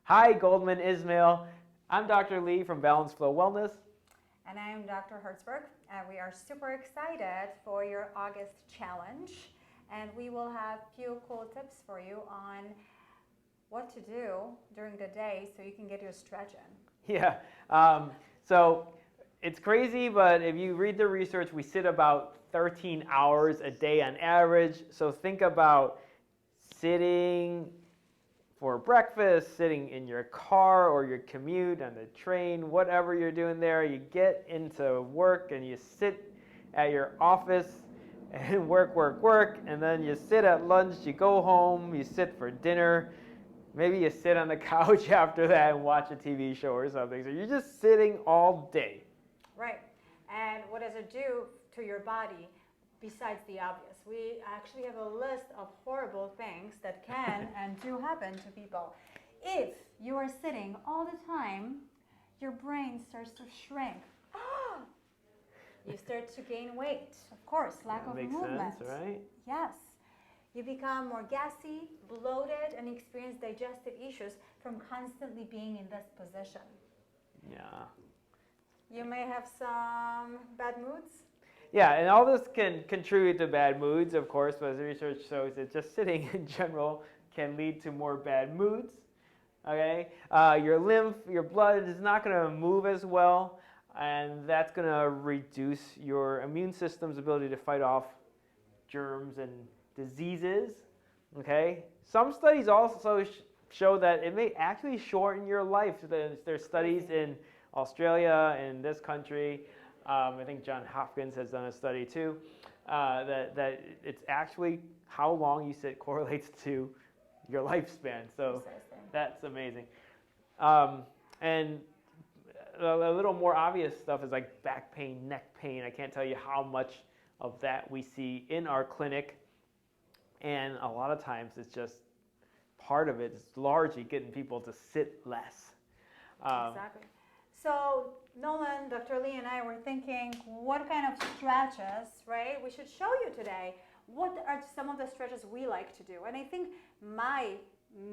Hi, Goldman, Ismail. I'm Dr. Lee from Balance Flow Wellness. And I'm Dr. Hertsberg. We are super excited for your August challenge. And we will have a few cool tips for you on what to do during the day so you can get your stretch in. Yeah, so it's crazy, but if you read the research, we sit about 13 hours a day on average. So think about sitting for breakfast, sitting in your car or your commute on the train, whatever you're doing there. You get into work and you sit at your office and work, and then you sit at lunch, you go home, you sit for dinner. Maybe you sit on the couch after that and watch a TV show or something. So you're just sitting all day. Right. And what does it do to your body besides the obvious? We actually have a list of horrible things that can and do happen to people. If you are sitting all the time, your brain starts to shrink. You start to gain weight. Of course, lack of movement. Makes sense, right? Yes. You become more gassy, bloated, and experience digestive issues from constantly being in this position. Yeah. You may have some bad moods. Yeah, and all this can contribute to bad moods, of course, but as the research shows that just sitting in general can lead to more bad moods. Okay, your lymph, your blood is not going to move as well, and that's going to reduce your immune system's ability to fight off germs and diseases. Okay, some studies also show that it may actually shorten your life. There's studies in Australia, in this country. I think Johns Hopkins has done a study too, that it's actually how long you sit correlates to your lifespan. So that's amazing. And a little more obvious stuff is like back pain, neck pain. I can't tell you how much of that we see in our clinic. And a lot of times it's just part of it is largely getting people to sit less. Exactly. So Nolan, Dr. Lee, and I were thinking what kind of stretches, right, we should show you today. What are some of the stretches we like to do? And I think my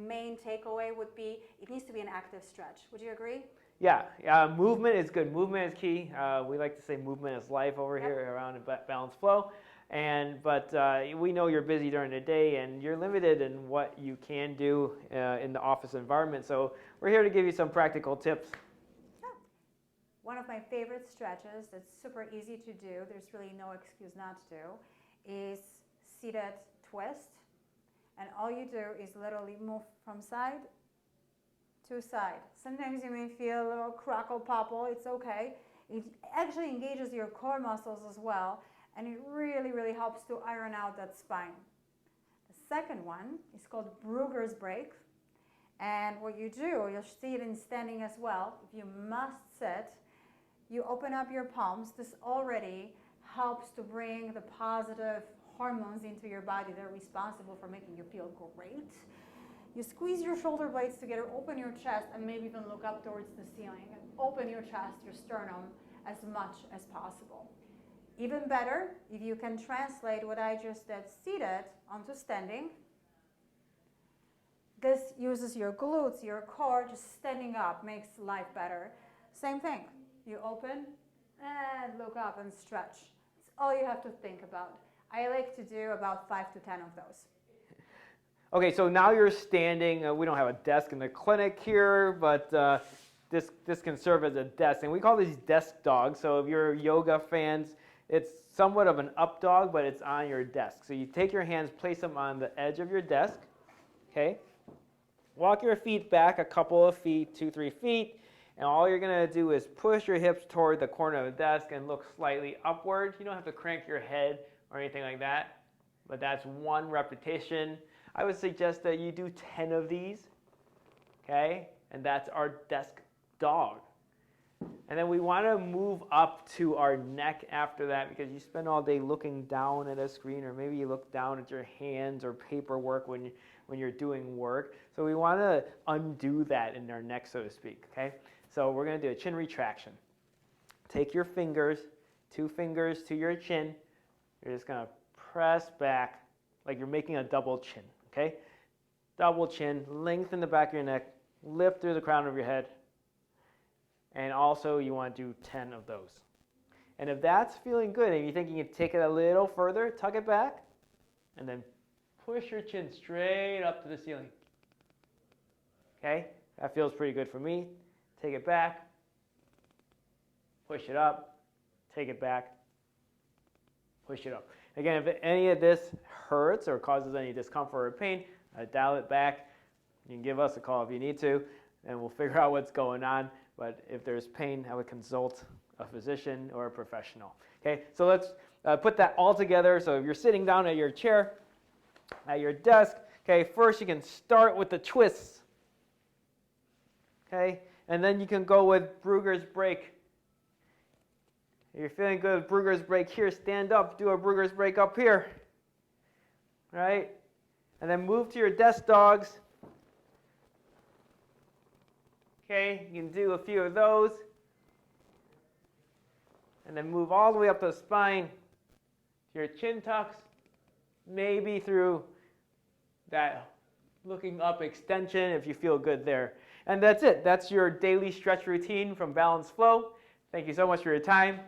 main takeaway would be it needs to be an active stretch. Would you agree? Yeah, movement is good. Movement is key. We like to say movement is life over here around Balance Flow. But we know you're busy during the day and you're limited in what you can do in the office environment. So we're here to give you some practical tips. One of my favorite stretches that's super easy to do, there's really no excuse not to do, is seated twist. And all you do is literally move from side to side. Sometimes you may feel a little crackle popple, it's okay. It actually engages your core muscles as well, and it really, really helps to iron out that spine. The second one is called Brugger's break. And what you do, you'll see it in standing as well. If you must sit, you open up your palms. This already helps to bring the positive hormones into your body that are responsible for making you feel great. You squeeze your shoulder blades together, open your chest, and maybe even look up towards the ceiling. And open your chest, your sternum, as much as possible. Even better, if you can translate what I just did seated onto standing. This uses your glutes, your core, just standing up makes life better. Same thing. You open and look up and stretch. It's all you have to think about. I like to do about 5 to 10 of those. Okay, so now you're standing. We don't have a desk in the clinic here, but this can serve as a desk. And we call these desk dogs. So if you're yoga fans, it's somewhat of an up dog, but it's on your desk. So you take your hands, place them on the edge of your desk. Okay. Walk your feet back a couple of feet, 2-3 feet. And all you're going to do is push your hips toward the corner of the desk and look slightly upward. You don't have to crank your head or anything like that, but that's one repetition. I would suggest that you do 10 of these, okay? And that's our desk dog. And then we want to move up to our neck after that because you spend all day looking down at a screen, or maybe you look down at your hands or paperwork when you're doing work. So we want to undo that in our neck, so to speak, okay? So we're going to do a chin retraction. Take your fingers, 2 fingers to your chin. You're just going to press back like you're making a double chin, okay? Double chin, lengthen the back of your neck, lift through the crown of your head. And also you want to do 10 of those. And if that's feeling good and you think you can take it a little further, tuck it back and then push your chin straight up to the ceiling. Okay, that feels pretty good for me. Take it back, push it up, take it back, push it up. Again, if any of this hurts or causes any discomfort or pain, dial it back. You can give us a call if you need to, and we'll figure out what's going on. But if there's pain, I would consult a physician or a professional. Okay, so let's put that all together. So if you're sitting down at your chair, at your desk, okay, first you can start with the twists. Okay, and then you can go with Brugger's break. If you're feeling good with Brugger's break here, stand up, do a Brugger's break up here. Right? And then move to your desk dogs. Okay, you can do a few of those. And then move all the way up the spine to your chin tucks, maybe through that looking up extension if you feel good there. And that's it. That's your daily stretch routine from Balance Flow. Thank you so much for your time.